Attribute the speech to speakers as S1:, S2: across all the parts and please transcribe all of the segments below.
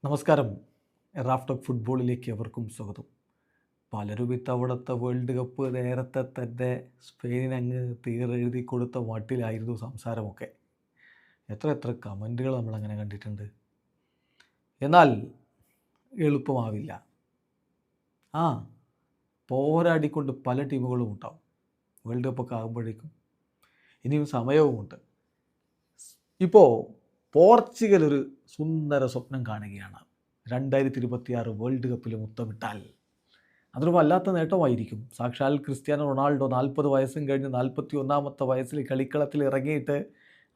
S1: നമസ്കാരം. Raf talk ഫുട്ബോളിലേക്ക് അവർക്കും സ്വാഗതം. പലരും ഇത്തവണത്തെ വേൾഡ് കപ്പ് നേരത്തെ തന്നെ സ്പെയിനിനങ്ങ് തീരെഴുതി കൊടുത്ത മട്ടിലായിരുന്നു സംസാരമൊക്കെ. എത്ര കമൻറ്റുകൾ നമ്മളങ്ങനെ കണ്ടിട്ടുണ്ട്. എന്നാൽ എളുപ്പമാവില്ല. ആ പോരാടിക്കൊണ്ട് പല ടീമുകളും ഉണ്ടാവും വേൾഡ് കപ്പൊക്കെ ആകുമ്പോഴേക്കും. ഇനിയും സമയവുമുണ്ട്. ഇപ്പോൾ പോർച്ചുഗൽ ഒരു സുന്ദര സ്വപ്നം കാണുകയാണ്. 2026 വേൾഡ് കപ്പിൽ മുത്തമിട്ടാൽ അതൊരു വല്ലാത്ത നേട്ടമായിരിക്കും. സാക്ഷാൽ ക്രിസ്ത്യാനോ റൊണാൾഡോ 40 വയസ്സും കഴിഞ്ഞ് 41ാമത്തെ വയസ്സിൽ കളിക്കളത്തിൽ ഇറങ്ങിയിട്ട്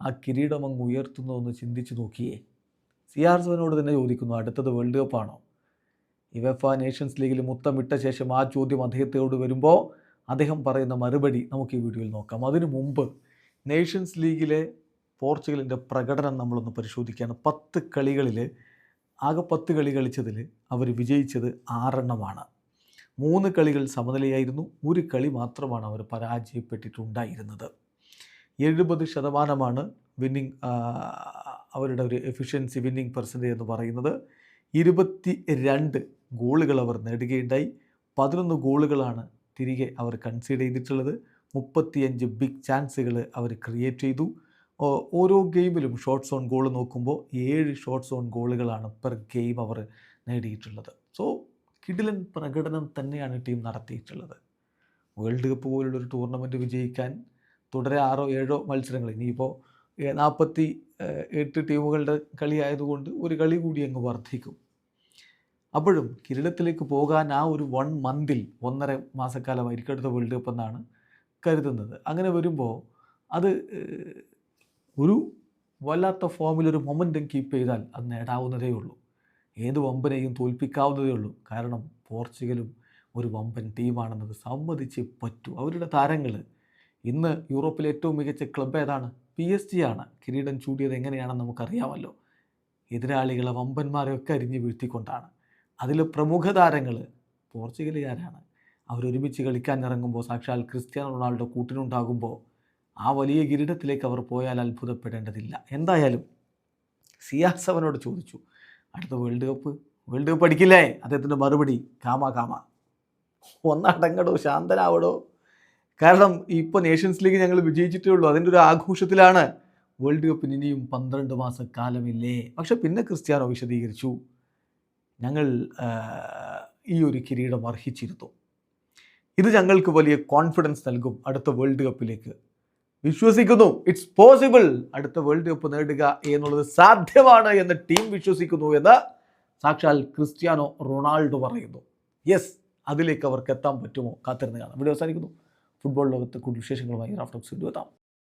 S1: ആ കിരീടം അങ്ങ് ഉയർത്തുന്നു എന്ന് ചിന്തിച്ച് നോക്കിയേ. CR7 തന്നെ ചോദിക്കുന്നു, അടുത്തത് വേൾഡ് കപ്പാണോ? യുവേഫ നേഷൻസ് ലീഗിൽ മുത്തമിട്ട ശേഷം ആ ചോദ്യം അദ്ദേഹത്തോട് വരുമ്പോൾ അദ്ദേഹം പറയുന്ന മറുപടി നമുക്ക് ഈ വീഡിയോയിൽ നോക്കാം. അതിനു മുമ്പ് നേഷൻസ് ലീഗിലെ പോർച്ചുഗലിൻ്റെ പ്രകടനം നമ്മളൊന്ന് പരിശോധിക്കുകയാണ്. 10 കളികളിൽ ആകെ 10 കളി കളിച്ചതിൽ അവർ വിജയിച്ചത് 6 എണ്ണമാണ്. 3 കളികൾ സമനിലയായിരുന്നു. ഒരു കളി മാത്രമാണ് അവർ പരാജയപ്പെട്ടിട്ടുണ്ടായിരുന്നത്. 70% വിന്നിങ്, അവരുടെ ഒരു എഫിഷ്യൻസി വിന്നിങ് പെർസെൻറ്റേജ് എന്ന് പറയുന്നത്. 22 ഗോളുകൾ അവർ നേടുകയുണ്ടായി. 11 ഗോളുകളാണ് തിരികെ അവർ കൺസീഡ് ചെയ്തിട്ടുള്ളത്. 35 ബിഗ് ചാൻസുകൾ അവർ ക്രിയേറ്റ് ചെയ്തു. ഓരോ ഗെയിമിലും ഷോട്ട്സ് ഓൺ ഗോൾ നോക്കുമ്പോൾ 7 ഷോട്ട്സ് ഓൺ ഗോളുകളാണ് പെർ ഗെയിം അവർ നേടിയിട്ടുള്ളത്. സോ കിടിലൻ പ്രകടനം തന്നെയാണ് ടീം നടത്തിയിട്ടുള്ളത്. വേൾഡ് കപ്പ് പോലുള്ളൊരു ടൂർണമെൻറ്റ് വിജയിക്കാൻ തുടരെ 6-7 മത്സരങ്ങൾ, ഇനിയിപ്പോൾ 48 ടീമുകളുടെ കളി ആയതുകൊണ്ട് ഒരു കളി കൂടി അങ്ങ് വർദ്ധിക്കും. അപ്പോഴും കിരീടത്തിലേക്ക് പോകാൻ ആ ഒരു 1 മന്തിൽ 1.5 മാസക്കാലമായിരിക്കും അടുത്ത വേൾഡ് കപ്പ് എന്നാണ് കരുതുന്നത്. അങ്ങനെ വരുമ്പോൾ അത് ഒരു വല്ലാത്ത ഫോമിലൊരു മൊമെൻറ്റം കീപ്പ് ചെയ്താൽ അത് നേടാവുന്നതേ ഉള്ളൂ. ഏത് വമ്പനെയും തോൽപ്പിക്കാവുന്നതേ ഉള്ളൂ. കാരണം പോർച്ചുഗലും ഒരു വമ്പൻ ടീമാണെന്നത് സമ്മതിച്ച് പറ്റൂ. അവരുടെ താരങ്ങൾ ഇന്ന് യൂറോപ്പിലെ ഏറ്റവും മികച്ച ക്ലബ്ബ് ഏതാണ്? PSG ആണ്. കിരീടം ചൂടിയത് എങ്ങനെയാണെന്ന് നമുക്കറിയാമല്ലോ. എതിരാളികളെ വമ്പന്മാരെയൊക്കെ അരിഞ്ഞ് വീഴ്ത്തിക്കൊണ്ടാണ്. അതിൽ പ്രമുഖ താരങ്ങൾ പോർച്ചുഗലുകാരാണ്. അവരൊരുമിച്ച് കളിക്കാൻ ഇറങ്ങുമ്പോൾ സാക്ഷാൽ ക്രിസ്ത്യാനോ റൊണാൾഡോ കൂട്ടിനുണ്ടാകുമ്പോൾ ആ വലിയ കിരീടത്തിലേക്ക് അവർ പോയാൽ അത്ഭുതപ്പെടേണ്ടതില്ല. എന്തായാലും CR7 ചോദിച്ചു, അടുത്ത വേൾഡ് കപ്പ് അടിക്കില്ലേ? അദ്ദേഹത്തിൻ്റെ മറുപടി കാമ ഒന്നടങ്ങടോ, ശാന്തനാവടോ. കാരണം ഇപ്പോൾ നേഷൻസ് ലീഗ് ഞങ്ങൾ വിജയിച്ചിട്ടേ ഉള്ളൂ, അതിൻ്റെ ഒരു ആഘോഷത്തിലാണ്. വേൾഡ് കപ്പിന് ഇനിയും 12 മാസക്കാലമില്ലേ? പക്ഷെ പിന്നെ ക്രിസ്ത്യാനോ വിശദീകരിച്ചു, ഞങ്ങൾ ഈ ഒരു കിരീടം അർഹിച്ചിരുന്നു. ഇത് ഞങ്ങൾക്ക് വലിയ കോൺഫിഡൻസ് നൽകും അടുത്ത വേൾഡ് കപ്പിലേക്ക്. വിശ്വസിക്കുന്നു, ഇറ്റ്സ് പോസിബിൾ. അടുത്ത വേൾഡ് കപ്പ് നേടുക എന്നുള്ളത് സാധ്യമാണ് എന്ന് ടീം വിശ്വസിക്കുന്നു എന്ന് സാക്ഷാൽ ക്രിസ്ത്യാനോ റൊണാൾഡോ പറയുന്നു. യെസ്, അതിലേക്ക് അവർക്ക് എത്താൻ പറ്റുമോ? കാത്തിരുന്ന് കാണാം. വീഡിയോ അവസാനിക്കുന്നു. ഫുട്ബോൾ ലോകത്ത് കൂടുതൽ വിശേഷങ്ങളുമായി റാഫ് ടോക്സ് വീണ്ടും എത്താം.